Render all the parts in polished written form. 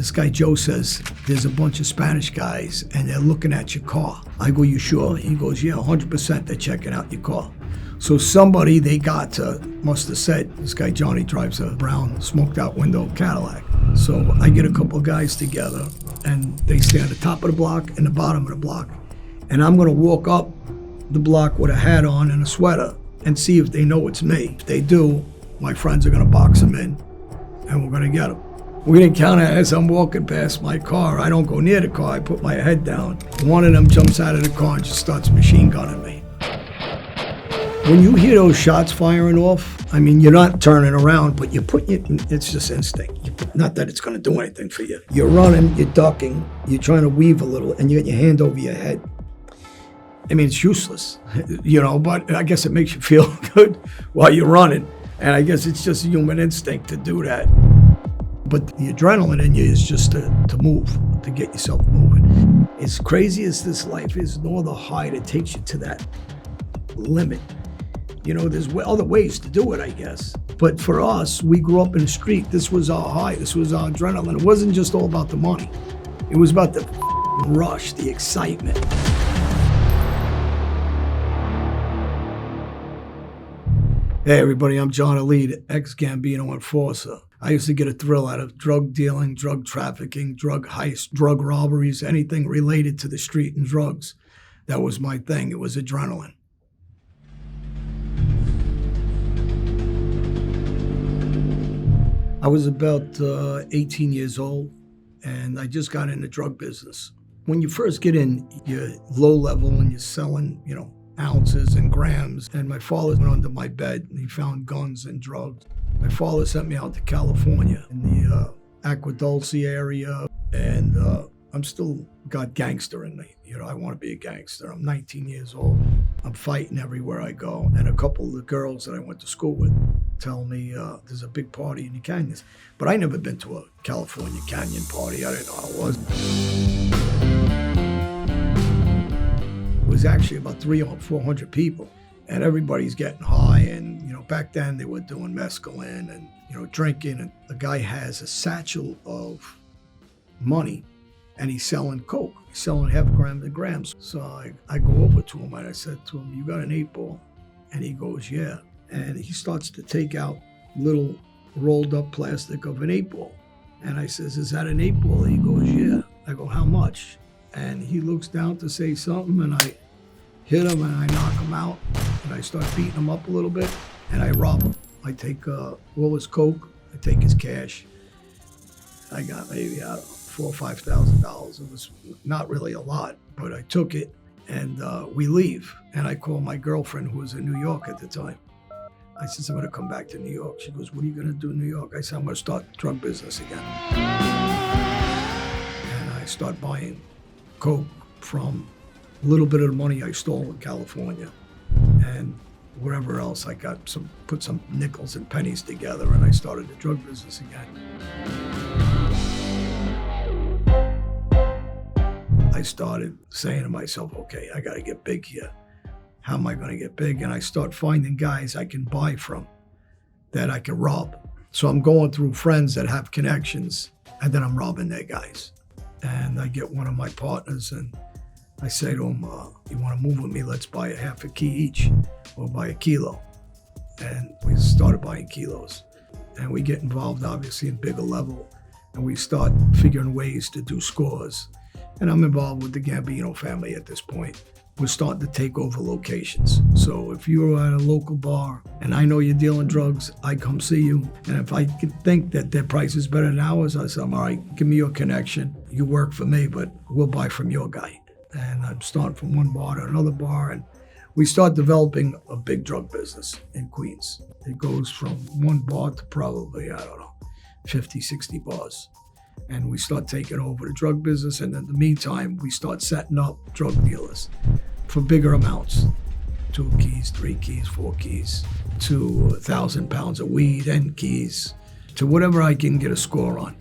This guy Joe says, there's a bunch of Spanish guys and they're looking at your car. I go, you sure? He goes, yeah, 100% they're checking out your car. So somebody they got to must have said, this guy Johnny drives a brown smoked out window Cadillac. So I get a couple of guys together and they stay on the top of the block and the bottom of the block. And I'm gonna walk up the block with a hat on and a sweater and see if they know it's me. If they do, my friends are gonna box them in and we're gonna get them. We didn't count it as I'm walking past my car. I don't go near the car, I put my head down. One of them jumps out of the car and just starts machine gunning me. When you hear those shots firing off, I mean, you're not turning around, but you're putting it, it's just instinct. Not that it's gonna do anything for you. You're running, you're ducking, you're trying to weave a little, and you got your hand over your head. I mean, it's useless, but I guess it makes you feel good while you're running. And I guess it's just a human instinct to do that. But the adrenaline in you is just to move, to get yourself moving. As crazy as this life is, nor the high that takes you to that limit. There's other ways to do it, I guess. But for us, we grew up in the street. This was our high. This was our adrenaline. It wasn't just all about the money. It was about the rush, the excitement. Hey everybody, I'm John Alite, ex-Gambino enforcer. I used to get a thrill out of drug dealing, drug trafficking, drug heists, drug robberies, anything related to the street and drugs. That was my thing. It was adrenaline. I was about 18 years old, and I just got in the drug business. When you first get in, you're low level and you're selling, ounces and grams. And my father went under my bed and he found guns and drugs. My father sent me out to California in the Aqua Dulce area, and I'm still got gangster in me. I want to be a gangster. I'm 19 years old. I'm fighting everywhere I go. And a couple of the girls that I went to school with tell me there's a big party in the canyons. But I never been to a California canyon party. I didn't know how it was. It was actually about 300 or 400 people. And everybody's getting high. And, back then they were doing mescaline and, drinking. And the guy has a satchel of money and he's selling coke. He's selling half grams and grams. So I go over to him and I said to him, you got an 8-ball? And he goes, yeah. And he starts to take out little rolled up plastic of an 8-ball. And I says, is that an 8-ball? He goes, yeah. I go, how much? And he looks down to say something and I hit him and I knock him out. And I start beating him up a little bit and I rob him. I take all his coke, I take his cash. I got maybe, I don't know, $4,000 or $5,000. It was not really a lot, but I took it and we leave. And I call my girlfriend who was in New York at the time. I said, I'm gonna come back to New York. She goes, what are you gonna do in New York? I said, I'm gonna start drug business again. And I start buying coke from a little bit of the money I stole in California. And wherever else I got put some nickels and pennies together and I started the drug business again. I started saying to myself, okay, I gotta get big here. How am I gonna get big? And I start finding guys I can buy from that I can rob. So I'm going through friends that have connections and then I'm robbing their guys. And I get one of my partners and I say to him, you wanna move with me? Let's buy a half a key each or buy a kilo. And we started buying kilos. And we get involved obviously in bigger level and we start figuring ways to do scores. And I'm involved with the Gambino family at this point. We're starting to take over locations. So if you're at a local bar and I know you're dealing drugs, I come see you. And if I can think that their price is better than ours, I say, all right, give me your connection. You work for me, but we'll buy from your guy. And I'm starting from one bar to another bar. And we start developing a big drug business in Queens. It goes from one bar to probably, 50, 60 bars. And we start taking over the drug business. And in the meantime, we start setting up drug dealers for bigger amounts. 2 keys, 3 keys, 4 keys, to 1,000 pounds of weed and keys, to whatever I can get a score on.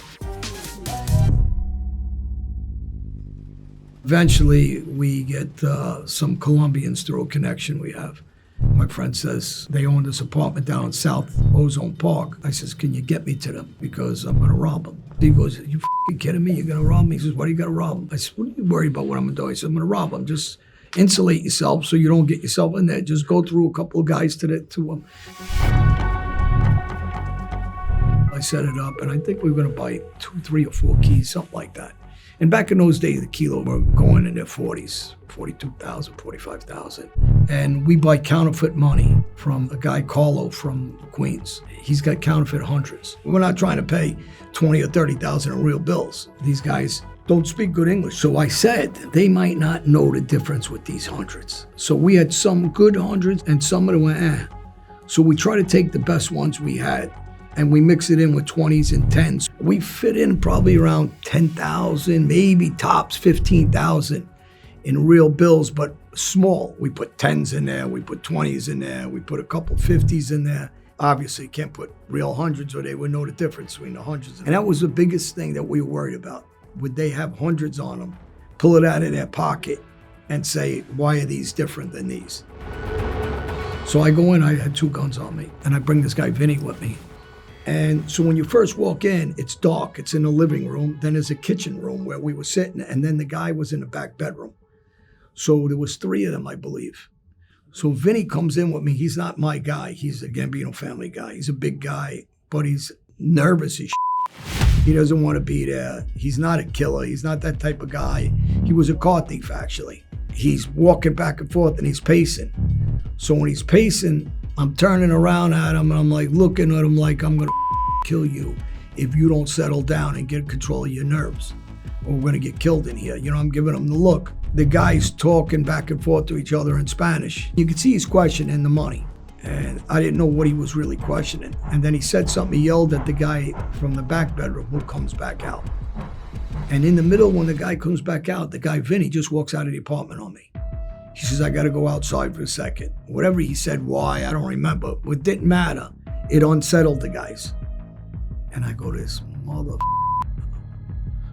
Eventually, we get some Colombians through a connection we have. My friend says they own this apartment down in South Ozone Park. I says, can you get me to them? Because I'm gonna rob them. He goes, "You fucking kidding me? You're gonna rob me?" He says, "What are you gonna rob him?" I said, "What are you worried about what I'm gonna do?" I said, "I'm gonna rob him. Just insulate yourself so you don't get yourself in there. Just go through a couple of guys to him." I set it up, and I think we were gonna buy 2, 3, or 4 keys, something like that. And back in those days, the kilo were going in their 40s, 42,000, 45,000. And we buy counterfeit money from a guy, Carlo, from Queens. He's got counterfeit hundreds. We're not trying to pay 20 or 30,000 in real bills. These guys don't speak good English. So I said, they might not know the difference with these hundreds. So we had some good hundreds and some of them were So we try to take the best ones we had and we mix it in with 20s and 10s. We fit in probably around 10,000, maybe tops 15,000 in real bills, but small. We put 10s in there, we put 20s in there, we put a couple 50s in there. Obviously, you can't put real hundreds or they would know the difference between the hundreds. And that was the biggest thing that we were worried about. Would they have hundreds on them, pull it out of their pocket and say, why are these different than these? So I go in, I had 2 guns on me, and I bring this guy Vinny with me. And so when you first walk in, it's dark. It's in the living room. Then there's a kitchen room where we were sitting, and then the guy was in the back bedroom. So there was 3 of them, I believe. So Vinny comes in with me. He's not my guy. He's a Gambino family guy. He's a big guy, but he's nervous as shit. He doesn't want to be there. He's not a killer. He's not that type of guy. He was a car thief, actually. He's walking back and forth, and he's pacing. So when he's pacing, I'm turning around at him and I'm like looking at him like I'm gonna kill you if you don't settle down and get control of your nerves, or we're gonna get killed in here. You know, I'm giving him the look. The guys talking back and forth to each other in Spanish. You could see he's questioning the money, and I didn't know what he was really questioning. And then he said something, he yelled at the guy from the back bedroom who comes back out. And in the middle, when the guy comes back out, the guy Vinny just walks out of the apartment on me. He says, "I got to go outside for a second." Whatever he said, why, I don't remember. It didn't matter. It unsettled the guys. And I go, this mother.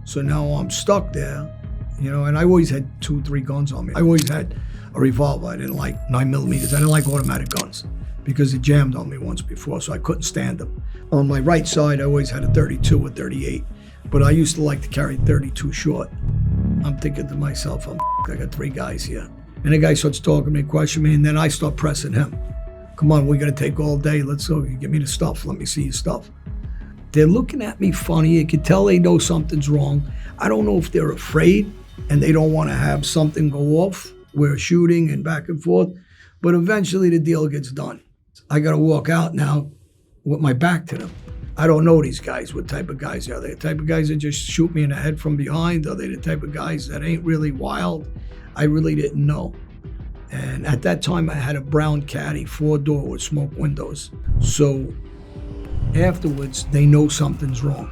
So now I'm stuck there, you know, and I always had 2, 3 guns on me. I always had a revolver. I didn't like 9mm. I didn't like automatic guns because it jammed on me once before, so I couldn't stand them. On my right side, I always had a 32 or 38, but I used to like to carry 32 short. I'm thinking to myself, I got 3 guys here. And the guy starts talking to me, questioning me, and then I start pressing him. "Come on, we're gonna take all day. Let's go, give me the stuff. Let me see your stuff." They're looking at me funny. You can tell they know something's wrong. I don't know if they're afraid and they don't wanna have something go off. We're shooting and back and forth, but eventually the deal gets done. I gotta walk out now with my back to them. I don't know these guys, what type of guys are they? The type of guys that just shoot me in the head from behind? Are they the type of guys that ain't really wild? I really didn't know. And at that time, I had a brown Caddy, 4-door with smoke windows. So afterwards, they know something's wrong.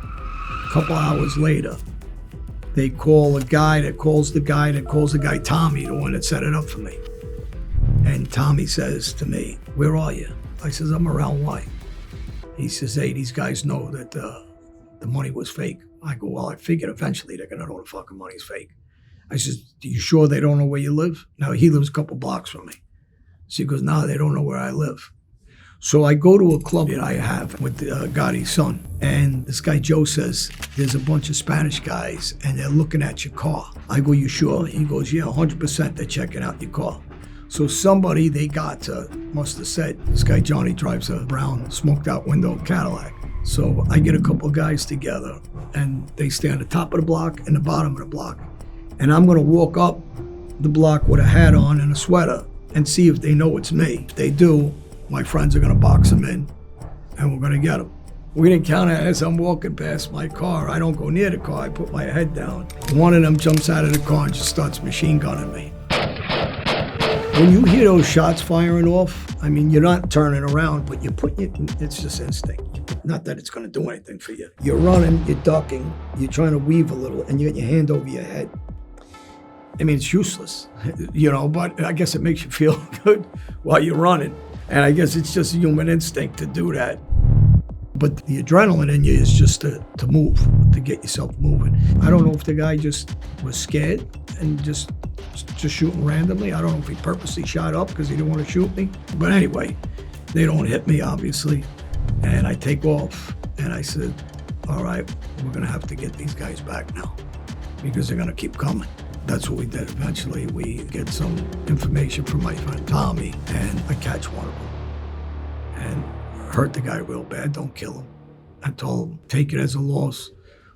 A couple hours later, they call a guy that calls the guy that calls the guy Tommy, the one that set it up for me. And Tommy says to me, "Where are you?" I says, "I'm around why?" He says, "Hey, these guys know that the money was fake." I go, "Well, I figured eventually they're gonna know the fucking money's fake." I says, "Are you sure they don't know where you live?" Now, he lives a couple blocks from me. So he goes, "No, they don't know where I live." So I go to a club that I have with Gotti's son. And this guy Joe says, "There's a bunch of Spanish guys and they're looking at your car." I go, "You sure?" He goes, "Yeah, 100% they're checking out your car." So somebody they got must have said, this guy Johnny drives a brown smoked out window Cadillac. So I get a couple of guys together and they stay on the top of the block and the bottom of the block. And I'm gonna walk up the block with a hat on and a sweater and see if they know it's me. If they do, my friends are gonna box them in and we're gonna get them. We didn't count it as I'm walking past my car. I don't go near the car, I put my head down. One of them jumps out of the car and just starts machine gunning me. When you hear those shots firing off, I mean, you're not turning around, but it's just instinct. Not that it's gonna do anything for you. You're running, you're ducking, you're trying to weave a little, and you got your hand over your head. I mean, it's useless, you know, but I guess it makes you feel good while you're running. And I guess it's just human instinct to do that. But the adrenaline in you is just to move, to get yourself moving. I don't know if the guy just was scared and just shooting randomly. I don't know if he purposely shot up because he didn't want to shoot me. But anyway, they don't hit me, obviously. And I take off and I said, all right, we're gonna have to get these guys back now because they're gonna keep coming. That's what we did. Eventually, we get some information from my friend Tommy, and I catch one of them and hurt the guy real bad. Don't kill him. I told him, take it as a loss,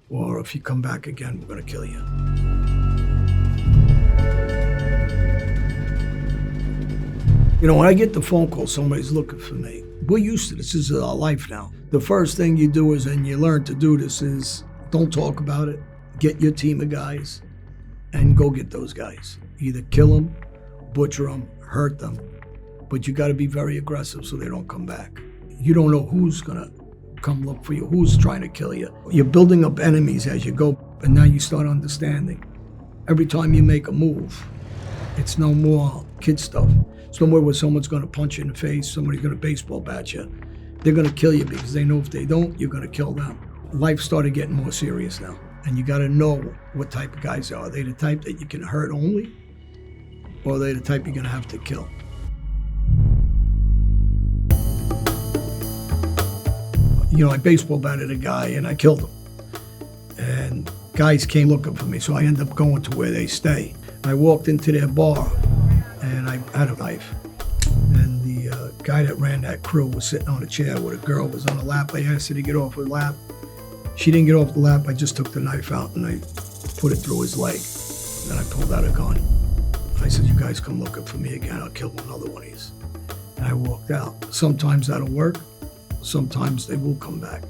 or if you come back again, we're gonna kill you. You know, when I get the phone call, somebody's looking for me. We're used to this. This is our life now. The first thing you do is, and you learn to do this, is don't talk about it. Get your team of guys and go get those guys. Either kill them, butcher them, hurt them, but you gotta be very aggressive so they don't come back. You don't know who's gonna come look for you, who's trying to kill you. You're building up enemies as you go, and now you start understanding. Every time you make a move, it's no more kid stuff. Somewhere where someone's gonna punch you in the face, somebody's gonna baseball bat you. They're gonna kill you because they know if they don't, you're gonna kill them. Life started getting more serious now, and you gotta know what type of guys they are. Are they the type that you can hurt only, or are they the type you're gonna have to kill? You know, I baseball batted a guy and I killed him. And guys came looking for me, so I ended up going to where they stay. I walked into their bar and I had a knife. And the guy that ran that crew was sitting on a chair with a girl was on a lap. I asked her to get off her lap. She didn't get off the lap. I just took the knife out and I put it through his leg. Then I pulled out a gun. I said, you guys come looking for me again, I'll kill another one of these. And I walked out. Sometimes that'll work. Sometimes they will come back.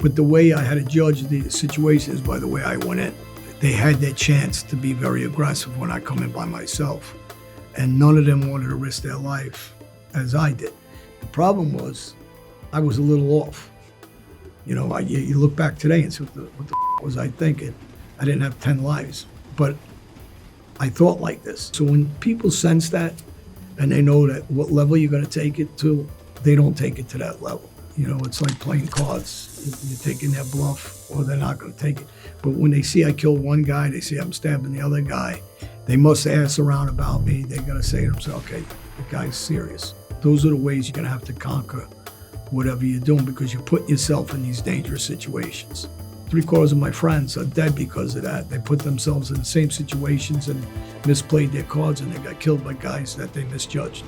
But the way I had to judge the situation is by the way I went in. They had their chance to be very aggressive when I come in by myself. And none of them wanted to risk their life as I did. The problem was, I was a little off. You know, you look back today and say, what the was I thinking? I didn't have 10 lives, but I thought like this. So when people sense that, and they know that what level you're gonna take it to, they don't take it to that level. You know, it's like playing cards. You're taking their bluff, or they're not gonna take it. But when they see I killed one guy, they see I'm stabbing the other guy, they must ask around about me. They're gonna say to themselves, okay, the guy's serious. Those are the ways you're gonna have to conquer whatever you're doing, because you're putting yourself in these dangerous situations. 3/4 of my friends are dead because of that. They put themselves in the same situations and misplayed their cards, and they got killed by guys that they misjudged.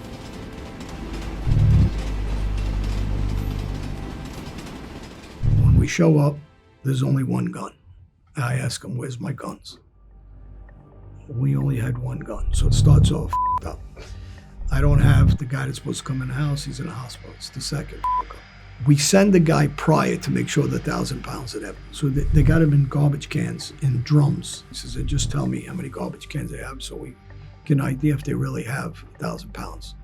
When we show up, there's only one gun. I ask them, where's my guns? We only had one gun, so it starts off up. I don't have the guy that's supposed to come in the house, he's in the hospital. It's the second. We send the guy prior to make sure the 1,000 pounds are there. So they got him in garbage cans, in drums. He says, just tell me how many garbage cans they have so we get an idea if they really have 1,000 pounds.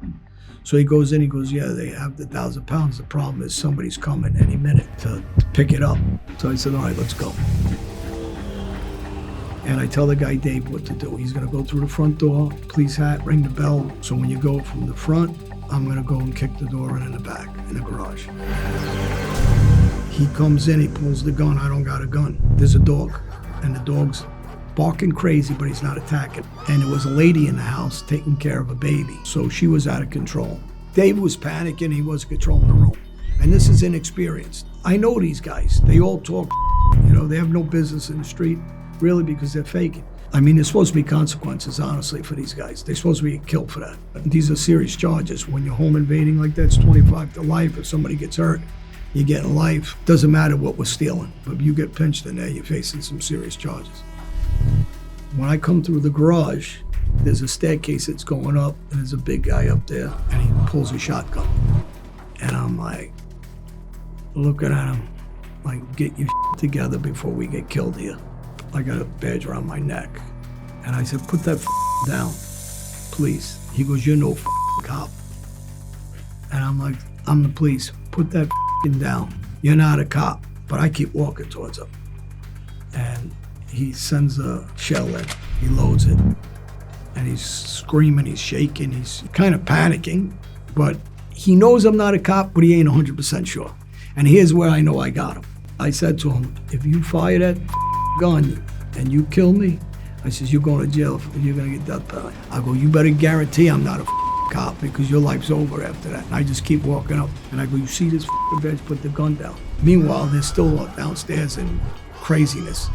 So he goes in, he goes, yeah, they have the 1,000 pounds. The problem is somebody's coming any minute to pick it up. So I said, all right, let's go. And I tell the guy, Dave, what to do. He's gonna go through the front door, police hat, ring the bell. So when you go from the front, I'm gonna go and kick the door in the back, in the garage. He comes in, he pulls the gun, I don't got a gun. There's a dog, and the dog's barking crazy, but he's not attacking. And there was a lady in the house taking care of a baby, so she was out of control. Dave was panicking, he wasn't controlling the room. And this is inexperienced. I know these guys, they all talk, you know, they have no business in the street, really, because they're faking. I mean, there's supposed to be consequences, honestly, for these guys. They're supposed to be killed for that. These are serious charges. When you're home invading like that, it's 25 to life. If somebody gets hurt, you're getting life. Doesn't matter what we're stealing. But if you get pinched in there, you're facing some serious charges. When I come through the garage, there's a staircase that's going up, and there's a big guy up there, and he pulls a shotgun. And I'm like, looking at him, like, get your together before we get killed here. I got a badge around my neck. And I said, put that down, please. He goes, you're no cop. And I'm like, I'm the police. Put that down. You're not a cop. But I keep walking towards him. And he sends a shell in. He loads it. And he's screaming, he's shaking, he's kind of panicking. But he knows I'm not a cop, but he ain't 100% sure. And here's where I know I got him. I said to him, if you fire that gun and you kill me, I says, you're going to jail, you're going to get death penalty. I go, you better guarantee I'm not a cop because your life's over after that. And I just keep walking up and I go, you see this bitch, put the gun down. Meanwhile, they're still downstairs in craziness.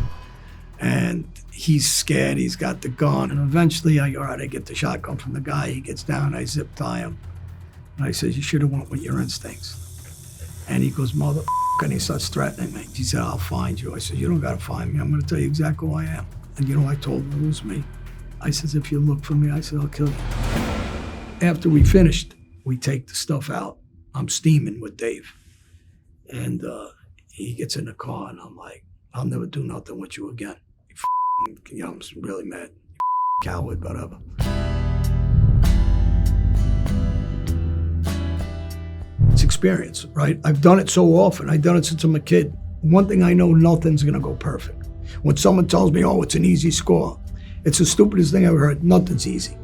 And he's scared, he's got the gun. And eventually I get the shotgun from the guy. He gets down, I zip tie him. And I said, you should have went with your instincts. And he goes, mother, and he starts threatening me. He said, I'll find you. I said, you don't gotta find me. I'm gonna tell you exactly who I am. And you know, I told him it was me. I said, if you look for me, I said, I'll kill you. After we finished, we take the stuff out. I'm steaming with Dave. And he gets in the car and I'm like, I'll never do nothing with you again. You know, I'm really mad. Coward, whatever. It's experience, right? I've done it so often. I've done it since I'm a kid. One thing I know, nothing's gonna go perfect. When someone tells me, oh, it's an easy score, it's the stupidest thing I've ever heard. Nothing's easy.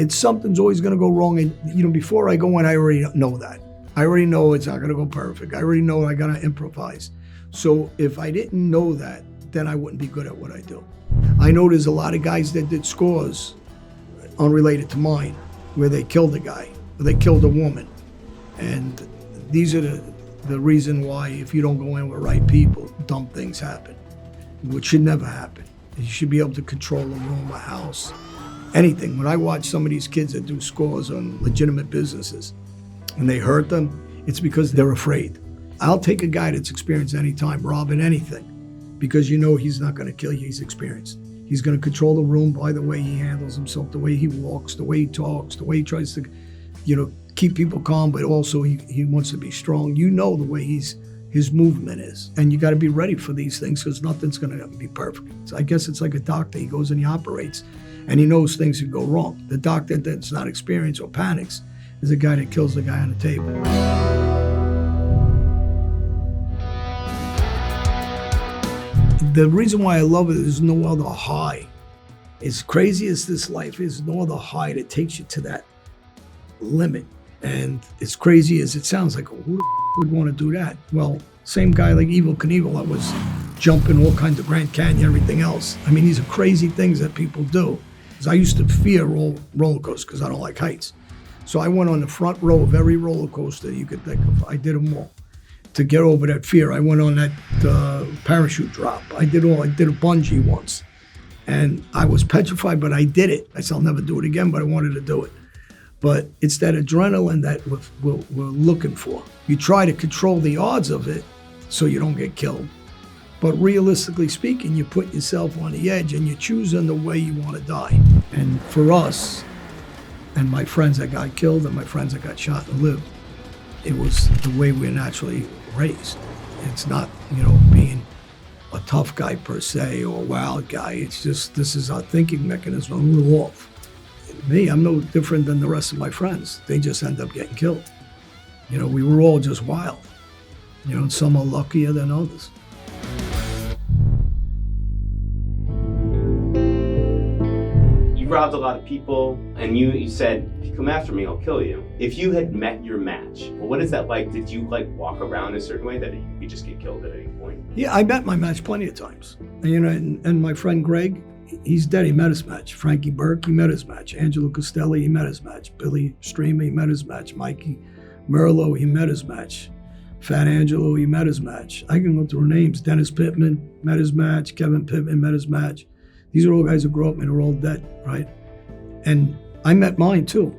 Something's always gonna go wrong. And you know, before I go in, I already know that. I already know it's not gonna go perfect. I already know I gotta improvise. So if I didn't know that, then I wouldn't be good at what I do. I know there's a lot of guys that did scores unrelated to mine, where they killed a guy, or they killed a woman. And these are the reason why if you don't go in with right people, dumb things happen, which should never happen. You should be able to control a room, a house, anything. When I watch some of these kids that do scores on legitimate businesses and they hurt them, it's because they're afraid. I'll take a guy that's experienced any time robbing anything because you know he's not gonna kill you, he's experienced. He's gonna control the room by the way he handles himself, the way he walks, the way he talks, the way he tries to, you know, keep people calm, but also he wants to be strong. You know the way his movement is. And you gotta be ready for these things because nothing's gonna be perfect. So I guess it's like a doctor, he goes and he operates and he knows things could go wrong. The doctor that's not experienced or panics is the guy that kills the guy on the table. The reason why I love it is no other high. As crazy as this life is, no other high that takes you to that limit. And as crazy as it sounds, like, who the would want to do that? Well, same guy like Evel Knievel that was jumping all kinds of Grand Canyon, everything else. I mean, these are crazy things that people do. I used to fear roller coasters because I don't like heights. So I went on the front row of every roller coaster you could think of. I did them all. To get over that fear, I went on that parachute drop. I did a bungee once. And I was petrified, but I did it. I said, I'll never do it again, but I wanted to do it. But it's that adrenaline that we're looking for. You try to control the odds of it so you don't get killed. But realistically speaking, you put yourself on the edge and you're choosing the way you want to die. And for us, and my friends that got killed and my friends that got shot and lived, it was the way we're naturally raised. It's not, you know, being a tough guy per se or a wild guy. It's just, this is our thinking mechanism. We're off. Me, I'm no different than the rest of my friends. They just end up getting killed. You know, we were all just wild. You know, and some are luckier than others. You robbed a lot of people, and you said, if you come after me, I'll kill you. If you had met your match, well, what is that like? Did you like walk around a certain way that you just get killed at any point? Yeah, I met my match plenty of times. And, you know, and my friend Greg, he's dead, he met his match. Frankie Burke, he met his match. Angelo Costelli, he met his match. Billy Streamer, he met his match. Mikey Merlo, he met his match. Fat Angelo, he met his match. I can go through names. Dennis Pittman met his match. Kevin Pittman met his match. These are all guys who grew up and they're all dead, right? And I met mine too.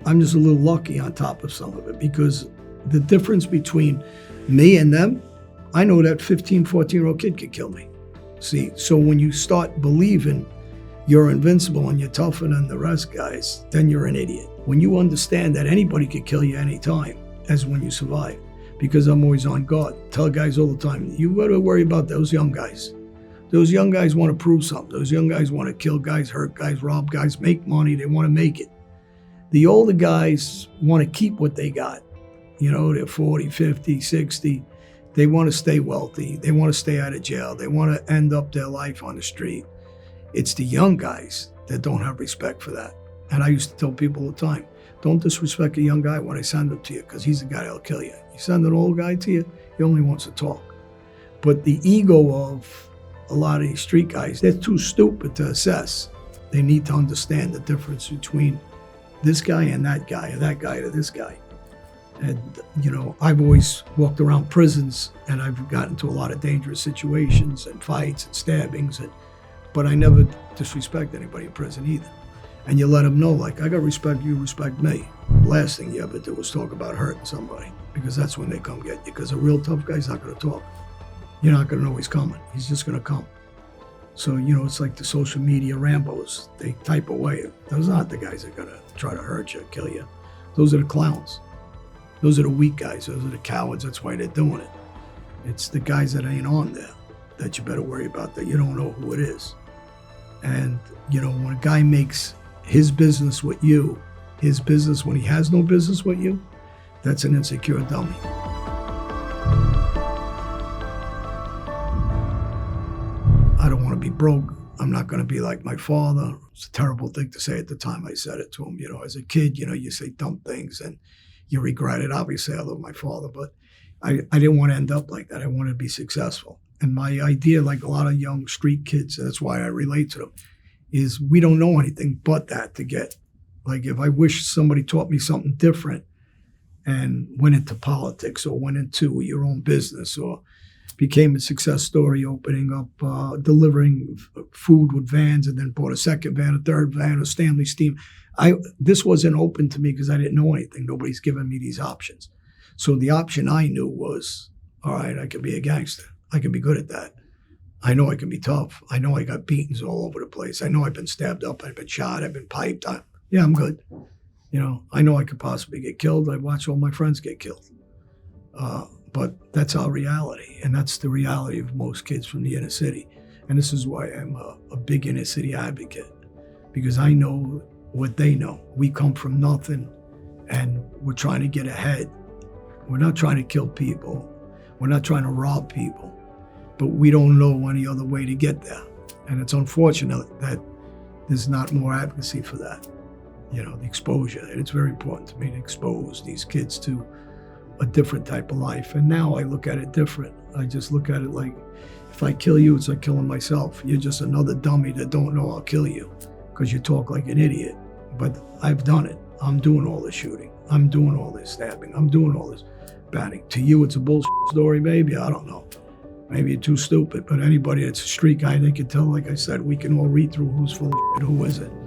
I'm just a little lucky on top of some of it because the difference between me and them, I know that 15, 14-year-old kid could kill me. See, so when you start believing you're invincible and you're tougher than the rest guys, then you're an idiot. When you understand that anybody could kill you anytime, that's when you survive. Because I'm always on guard. Tell guys all the time, you gotta worry about those young guys. Those young guys want to prove something. Those young guys want to kill guys, hurt guys, rob guys, make money. They want to make it. The older guys want to keep what they got. You know, they're 40, 50, 60. They want to stay wealthy. They want to stay out of jail. They want to end up their life on the street. It's the young guys that don't have respect for that. And I used to tell people all the time, don't disrespect a young guy when I send him to you, because he's the guy that'll kill you. You send an old guy to you, he only wants to talk. But the ego of a lot of these street guys, they're too stupid to assess. They need to understand the difference between this guy and that guy, or that guy to this guy. And, I've always walked around prisons and I've gotten into a lot of dangerous situations and fights and stabbings, but I never disrespect anybody in prison either. And you let them know, like, I got respect, you respect me. Last thing you ever do is talk about hurting somebody, because that's when they come get you. Because a real tough guy's not going to talk. You're not going to know he's coming. He's just going to come. So, it's like the social media Rambos. They type away. Those aren't the guys that are going to try to hurt you, kill you. Those are the clowns. Those are the weak guys. Those are the cowards. That's why they're doing it. It's the guys that ain't on there that you better worry about, that you don't know who it is. And, when a guy makes his business with you, his business when he has no business with you, that's an insecure dummy. I don't want to be broke. I'm not going to be like my father. It's a terrible thing to say at the time I said it to him. As a kid, you say dumb things and you regret it. Obviously, I love my father, but I didn't want to end up like that. I wanted to be successful. And my idea, like a lot of young street kids, that's why I relate to them, is we don't know anything but that to get. Like, if I wish somebody taught me something different and went into politics or went into your own business or became a success story, opening up, delivering food with vans, and then bought a second van, a third van, a Stanley Steam. This wasn't open to me because I didn't know anything. Nobody's given me these options. So the option I knew was, all right, I could be a gangster. I can be good at that. I know I can be tough. I know I got beatings all over the place. I know I've been stabbed up. I've been shot. I've been piped. I'm good. I know I could possibly get killed. I watch all my friends get killed. But that's our reality. And that's the reality of most kids from the inner city. And this is why I'm a big inner city advocate, because I know what they know. We come from nothing and we're trying to get ahead. We're not trying to kill people. We're not trying to rob people. But we don't know any other way to get there. And it's unfortunate that there's not more advocacy for that. The exposure. And it's very important to me to expose these kids to a different type of life. And now I look at it different. I just look at it like, if I kill you, it's like killing myself. You're just another dummy that don't know I'll kill you because you talk like an idiot. But I've done it. I'm doing all this shooting. I'm doing all this stabbing. I'm doing all this batting. To you, it's a bullshit story, maybe. I don't know. Maybe you're too stupid. But anybody that's a street guy, they can tell, like I said, we can all read through who's full of shit, who isn't.